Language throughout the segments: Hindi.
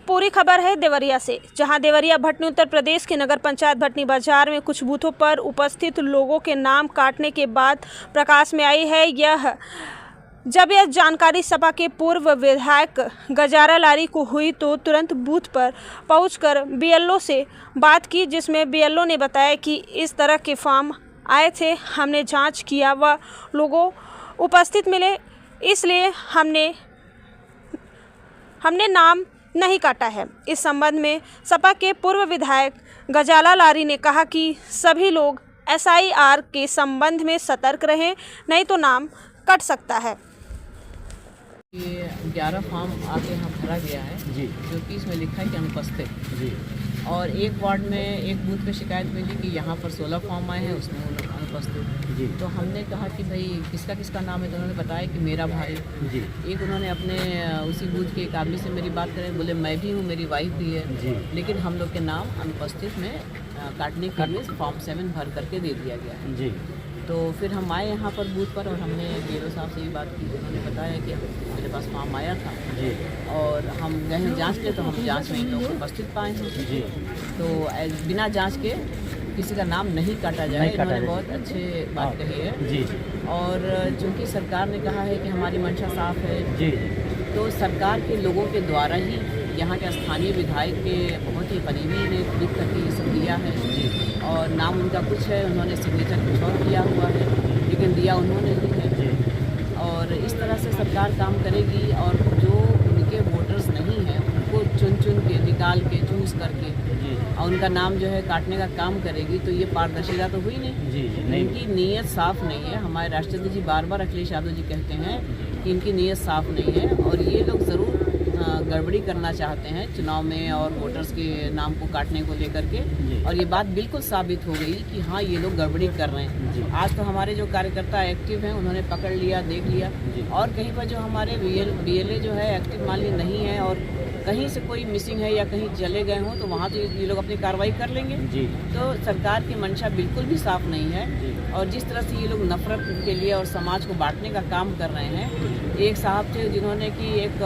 पूरी खबर है देवरिया से, जहां देवरिया भटनी उत्तर प्रदेश के नगर पंचायत भटनी बाजार में कुछ बूथों पर उपस्थित लोगों के नाम काटने के बाद प्रकाश में आई है। जब यह जानकारी सपा के पूर्व विधायक गजारा लारी को हुई तो तुरंत बूथ पर पहुंचकर बीएलओ से बात की, जिसमें बीएलओ ने बताया कि इस तरह के फॉर्म आए थे, हमने जांच किया, वह लोगों उपस्थित मिले, इसलिए हमने नाम नहीं काटा है। इस संबंध में सपा के पूर्व विधायक गजाला लारी ने कहा कि सभी लोग एसआईआर के संबंध में सतर्क रहें, नहीं तो नाम कट सकता है। ये 11 फॉर्म आगे यहाँ भरा गया है जी, जो कि इसमें लिखा है कि अनुपस्थित जी। और एक वार्ड में एक बूथ पे शिकायत मिली कि यहाँ पर 16 फॉर्म आए हैं, उसमें अनुपस्थित जी। तो हमने कहा कि भाई किसका किसका नाम है, तो उन्होंने बताया कि मेरा भाई जी। एक उन्होंने अपने उसी बूथ के एक आदमी से मेरी बात करें, बोले मैं भी हूँ, मेरी वाइफ भी है जी। लेकिन हम लोग के नाम अनुपस्थित में काटने के लिए फॉर्म 7 भर करके दे दिया गया है जी। तो फिर हम आए यहाँ पर बूथ पर और हमने बीएलओ साहब से ये बात की। उन्होंने बताया कि मेरे पास फॉर्म आया था जी, और हम गए जांच के, तो हम जांच में इन लोग उपस्थित पाए हैं जी। तो बिना जांच के किसी का नाम नहीं काटा जाए, इन्होंने बहुत अच्छे बात कही है जी। और चूँकि सरकार ने कहा है कि हमारी मंशा साफ है जी, तो सरकार के लोगों के द्वारा ही यहाँ के स्थानीय विधायक के बहुत ही करीबी ने लिख करके ये सब दिया है जी। और नाम उनका कुछ है, उन्होंने सिग्नेचर कुछ और किया हुआ है, लेकिन दिया उन्होंने ही है जी। और इस तरह से सरकार काम करेगी, और जो उनके वोटर्स नहीं हैं उनको चुन के निकाल के चूज करके जी, और उनका नाम जो है काटने का काम करेगी, तो ये पारदर्शिता तो हुई नहीं जी। इनकी नीयत साफ नहीं है। हमारे राष्ट्रपति जी बार बार अखिलेश यादव जी कहते हैं कि इनकी नीयत साफ नहीं है, और ये लोग ज़रूर गड़बड़ी करना चाहते हैं चुनाव में और वोटर्स के नाम को काटने को लेकर के। और ये बात बिल्कुल साबित हो गई कि हाँ, ये लोग गड़बड़ी कर रहे हैं। आज तो हमारे जो कार्यकर्ता एक्टिव हैं उन्होंने पकड़ लिया, देख लिया, और कहीं पर जो हमारे बीएलए जो है एक्टिव मान ली नहीं है, और कहीं से कोई मिसिंग है या कहीं चले गए हों, तो वहाँ तो ये लोग अपनी कार्रवाई कर लेंगे जी। तो सरकार की मंशा बिल्कुल भी साफ नहीं है जी। और जिस तरह से ये लोग नफरत के लिए और समाज को बांटने का काम कर रहे हैं। एक साहब थे जिन्होंने कि एक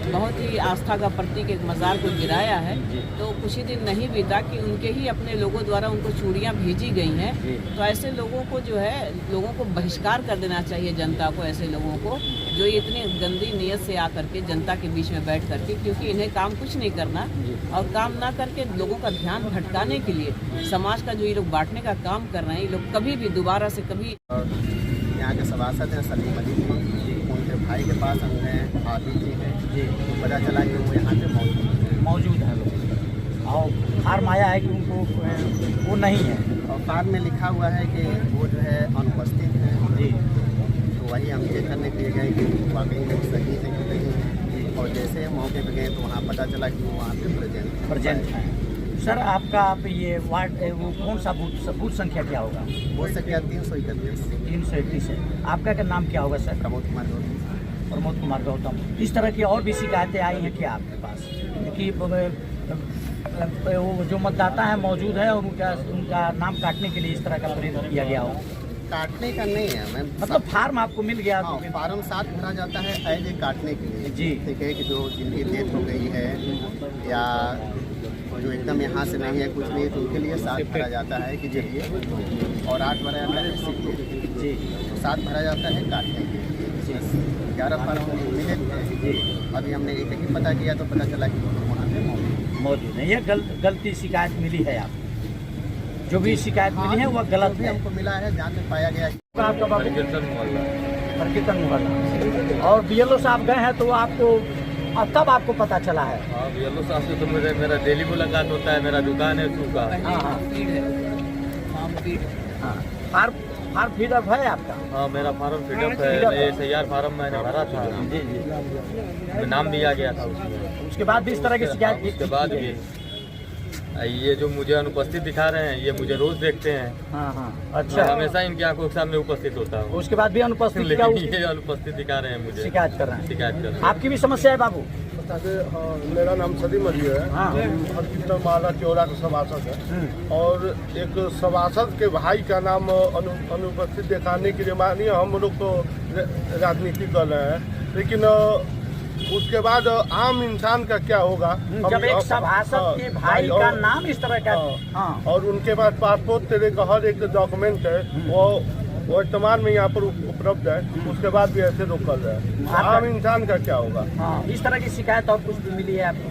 बहुत ही आस्था का प्रतीक एक मज़ार को गिराया है, तो कुछ ही दिन नहीं बीता कि उनके ही अपने लोगों द्वारा उनको चूड़ियाँ भेजी गई हैं। तो ऐसे लोगों को जो है, लोगों को बहिष्कार कर देना चाहिए, जनता को, ऐसे लोगों को जो इतनी गंदी नीयत से आकर के जनता के बीच में बैठ करके, क्योंकि इन्हें काम कुछ नहीं करना, और काम ना करके लोगों का ध्यान भटकाने के लिए समाज का जो ये लोग बांटने का काम कर रहे हैं, ये लोग कभी भी दोबारा से कभी। यहाँ के सभासद हैं सलीम अली जी, उनके भाई के पास हम गए, आबिद जी हैं जी, तो पता चला कि वो यहाँ पे मौजूद हैं लोग, और फार्म आया है कि उनको वो नहीं है, और फार्म में लिखा हुआ है कि वो जो है अनुपस्थित हैं जी। तो वही हम चेक करने के लिए गए कि वाकई में सही है कि नहीं है, और जैसे मौके पर गए तो वहाँ पता चला कि वो वहाँ पे प्रेजेंट है। सर, आपका आप ये वार्ड वो कौन सा बूथ संख्या क्या होगा? बूथ संख्या 331 है। आपका क्या नाम क्या होगा सर? प्रमोद कुमार गौतम। इस तरह की और भी शिकायतें आई हैं क्या आपके पास कि वो जो मतदाता है मौजूद है और उनका नाम काटने के लिए इस तरह का प्रयोग किया गया हो? काटने का नहीं है मैम, मतलब फार्म आपको मिल गया? हाँ, फार्म 7 भरा जाता है एज ए काटने के लिए जी। ठीक है, कि जो जिनकी डेथ हो गई है या जो एकदम यहाँ से नहीं है, कुछ नहीं है, तो उनके लिए 7 भरा जाता है कि चलिए, और 8 भरा जाता है रिसिप्ट के लिए जी। 7 भरा जाता है काटने के लिए। 11 फार्म मिले थे, अभी हमने एक ही पता किया तो पता चला कि वहाँ पे मौजूद है। ये गलती शिकायत मिली है आप? जो भी शिकायत मिली है वह गलत है, हमको मिला है, जहाँ पे पाया गया। आपका कीर्तन मोहल्ला, और बीएलओ साहब गए हैं तो आपको अब तब आपको पता चला है? हाँ, बीएलओ साहब से तो मेरा डेली मुलाकात होता है, मेरा दुकान है शू का। फार्म फीडअप है आपका? हाँ, मेरा फार्म फीडअप है, एसआईआर फार्म मैंने भरा था जी जी, नाम दिया गया था उसमें। उसके बाद भी इस तरह की शिकायत? उसके बाद भी ये जो मुझे अनुपस्थित दिखा रहे हैं, ये मुझे रोज देखते हैं। हाँ, अच्छा। हमेशा इनकी आंखों के सामने उपस्थित होता हूँ। उसके बाद भी अनुपस्थित, लेकिन ये अनुपस्थित दिखा रहे हैं, मुझे शिकायत कर रहे हैं। आपकी भी समस्या है बाबू? मेरा नाम सलीम अली है। हम कीर्तन माला चौरा का सभासद है, और एक सभासद के भाई का नाम अनुपस्थित दिखाने के लिए मानिए हम लोग तो राजनीति कर रहे हैं, लेकिन उसके बाद आम इंसान का क्या होगा? जब एक सभासद के भाई का नाम इस तरह का और उनके पास पासपोर्ट तरह का हर एक डॉक्यूमेंट है, वो वर्तमान में यहाँ पर उपलब्ध है, उसके बाद भी ऐसे लोग कर रहे हैं, आम इंसान का क्या होगा? इस तरह की शिकायत और कुछ भी मिली है आपको?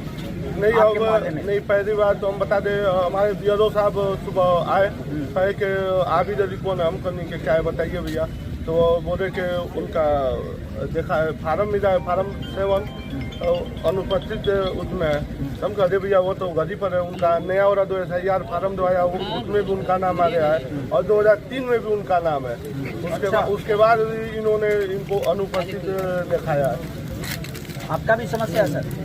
नहीं, अब नहीं, पहली बार तो हम बता दें, हमारे BLO साहब सुबह आए, कहे कि आबिद अली कौन है, हम करने के क्या है बताइए भैया, तो बोले कि उनका देखा है फार्म मिला है, फार्म 7 अनुपस्थित उसमें है। हम कहते भैया वो तो गली पर है, उनका नया और 2 SIR फार्म दवाया, उसमें भी उनका नाम आ गया है और 2003 में भी उनका नाम है। उसके बाद इन्होंने इनको अनुपस्थित दिखाया है। आपका भी समस्या है सर?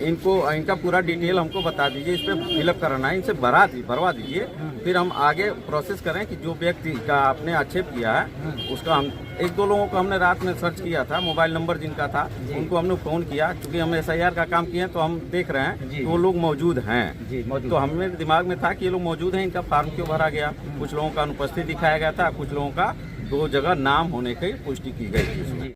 इनको इनका पूरा डिटेल हमको बता दीजिए, इस पर फिलअप कराना है, इनसे भरवा दीजिए, फिर हम आगे प्रोसेस करें कि जो व्यक्ति का आपने आक्षेप किया है उसका हम 1-2 लोगों को हमने रात में सर्च किया था, मोबाइल नंबर जिनका था उनको हमने फ़ोन किया, क्योंकि हम SIR का काम किए हैं तो हम देख रहे हैं कि वो लोग मौजूद हैं। तो हमें दिमाग में था कि ये लोग मौजूद हैं, इनका फार्म क्यों भरा गया। कुछ लोगों का अनुपस्थित दिखाया गया था, कुछ लोगों का 2 जगह नाम होने की पुष्टि की गई थी।